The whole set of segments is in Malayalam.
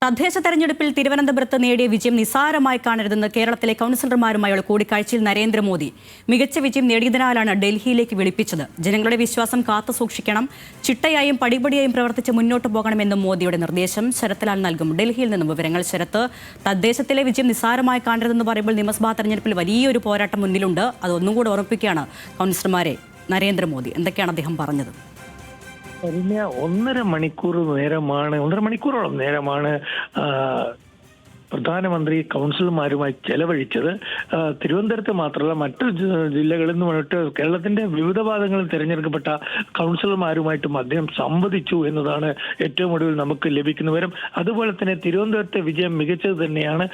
തദ്ദേശ തെരഞ്ഞെടുപ്പിൽ തിരുവനന്തപുരത്ത് നേടിയ വിജയം നിസ്സാരമായി കാണരുതെന്ന് കേരളത്തിലെ കൗൺസിലർമാരുമായുള്ള കൂടിക്കാഴ്ചയിൽ നരേന്ദ്രമോദി. മികച്ച വിജയം നേടിയതിനാലാണ് ഡൽഹിയിലേക്ക് വിളിപ്പിച്ചത്. ജനങ്ങളുടെ വിശ്വാസം കാത്തുസൂക്ഷിക്കണം, ചിട്ടയായും പടിപടിയായും പ്രവർത്തിച്ച് മുന്നോട്ട് പോകണമെന്നും മോദിയുടെ നിർദ്ദേശം. ശരത്ലാൽ നൽകും ഡൽഹിയിൽ നിന്നും വിവരങ്ങൾ. ശരത്ത്, തദ്ദേശത്തിലെ വിജയം നിസ്സാരമായി കാണരുതെന്ന് പറയുമ്പോൾ നിയമസഭാ തെരഞ്ഞെടുപ്പിൽ വലിയൊരു പോരാട്ടം മുന്നിലുണ്ട്. അതൊന്നും കൂടെ ഓർമ്മിപ്പിക്കുകയാണ് കൗൺസിലർമാരെ നരേന്ദ്രമോദി. എന്തൊക്കെയാണ് അദ്ദേഹം പറഞ്ഞത്? കഴിഞ്ഞ ഒന്നര മണിക്കൂറോളം നേരമാണ് പ്രധാനമന്ത്രി കൗൺസിലർമാരുമായി ചെലവഴിച്ചത്. തിരുവനന്തപുരത്ത് മാത്രമല്ല മറ്റു ജില്ലകളിൽ നിന്ന് വന്നിട്ട് കേരളത്തിന്റെ വിവിധ ഭാഗങ്ങളിൽ തിരഞ്ഞെടുക്കപ്പെട്ട കൗൺസിലർമാരുമായിട്ടും അദ്ദേഹം സംവദിച്ചു എന്നതാണ് ഏറ്റവും ഒടുവിൽ നമുക്ക് ലഭിക്കുന്ന വിവരം. അതുപോലെ തന്നെ തിരുവനന്തപുരത്തെ വിജയം മികച്ചത് തന്നെയാണ്.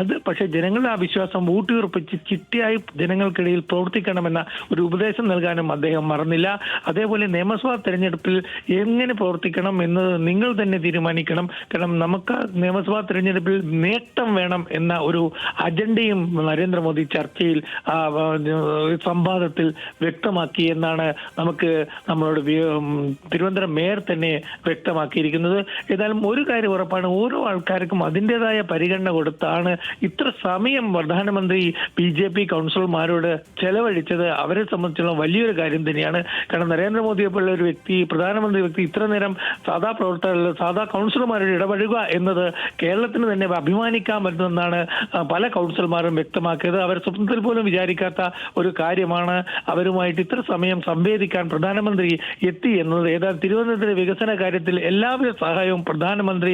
അത് പക്ഷേ ജനങ്ങളുടെ ആ വിശ്വാസം ഊട്ടിയുറപ്പിച്ച് ചിട്ടയായി ജനങ്ങൾക്കിടയിൽ പ്രവർത്തിക്കണമെന്ന ഒരു ഉപദേശം നൽകാനും അദ്ദേഹം മറന്നില്ല. അതേപോലെ നിയമസഭാ തെരഞ്ഞെടുപ്പിൽ എങ്ങനെ പ്രവർത്തിക്കണം എന്ന് നിങ്ങൾ തന്നെ തീരുമാനിക്കണം. കാരണം നമുക്ക് നിയമസഭാ തെരഞ്ഞെടുപ്പിൽ നേട്ടം വേണം എന്ന ഒരു അജണ്ടയും നരേന്ദ്രമോദി ചർച്ചയിൽ സംവാദത്തിൽ വ്യക്തമാക്കി എന്നാണ് നമുക്ക് നമ്മളോട് തിരുവനന്തപുരം മേയർ തന്നെ വ്യക്തമാക്കിയിരിക്കുന്നത്. ഏതായാലും ഒരു കാര്യം ഉറപ്പാണ്, ഓരോ ആൾക്കാർക്കും അതിൻ്റെതായ പരിഗണന കൊടുത്താണ് ഇത്ര സമയം പ്രധാനമന്ത്രി BJP കൗൺസിലർമാരോട് ചെലവഴിച്ചത്. അവരെ സംബന്ധിച്ചുള്ള വലിയൊരു കാര്യം തന്നെയാണ്. കാരണം നരേന്ദ്രമോദിയെ പോലുള്ള ഒരു വ്യക്തി, പ്രധാനമന്ത്രി വ്യക്തി ഇത്ര നേരം സാധാ പ്രവർത്തകർ, സാധാ കൗൺസിലർമാരോട് ഇടപഴകുക എന്നത് കേരളത്തിന് തന്നെ അഭിമാനിക്കാൻ പറ്റുമെന്നാണ് പല കൗൺസിലർമാരും വ്യക്തമാക്കിയത്. അവർ സ്വപ്നത്തിൽ പോലും വിചാരിക്കാത്ത ഒരു കാര്യമാണ് അവരുമായിട്ട് ഇത്ര സമയം സംവേദിക്കാൻ പ്രധാനമന്ത്രി എത്തി എന്നത്. ഏതായാലും തിരുവനന്തപുരത്തിന്റെ വികസന കാര്യത്തിൽ എല്ലാവിധ സഹായവും പ്രധാനമന്ത്രി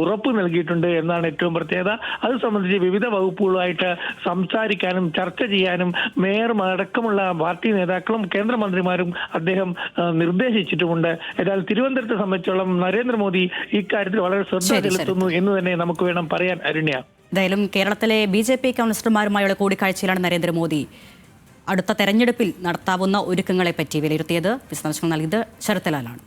ഉറപ്പ് നൽകിയിട്ടുണ്ട് എന്നാണ് ഏറ്റവും പ്രത്യേകത. അത് സംബന്ധിച്ച് വിവിധ വകുപ്പുകളുമായിട്ട് സംസാരിക്കാനും ചർച്ച ചെയ്യാനും മേയർമാരടക്കമുള്ള പാർട്ടി നേതാക്കളും കേന്ദ്രമന്ത്രിമാരും അദ്ദേഹം നിർദ്ദേശിച്ചിട്ടുമുണ്ട്. ഏതായാലും തിരുവനന്തപുരത്തെ സംബന്ധിച്ചോളം നരേന്ദ്രമോദി ഇക്കാര്യത്തിൽ വളരെ ശ്രദ്ധ ചെലുത്തുന്നു എന്ന് തന്നെ നമുക്ക് വേണം പറയാൻ. അരുണ്യ, എന്തായാലും കേരളത്തിലെ BJP കൗൺസിലർമാരുമായുള്ള കൂടിക്കാഴ്ചയിലാണ് നരേന്ദ്രമോദി അടുത്ത തെരഞ്ഞെടുപ്പിൽ നടത്താവുന്ന ഒരുക്കങ്ങളെപ്പറ്റി വിലയിരുത്തിയത്. വിശദാംശങ്ങൾ നൽകിയത് ശരത്ലാലാണ്.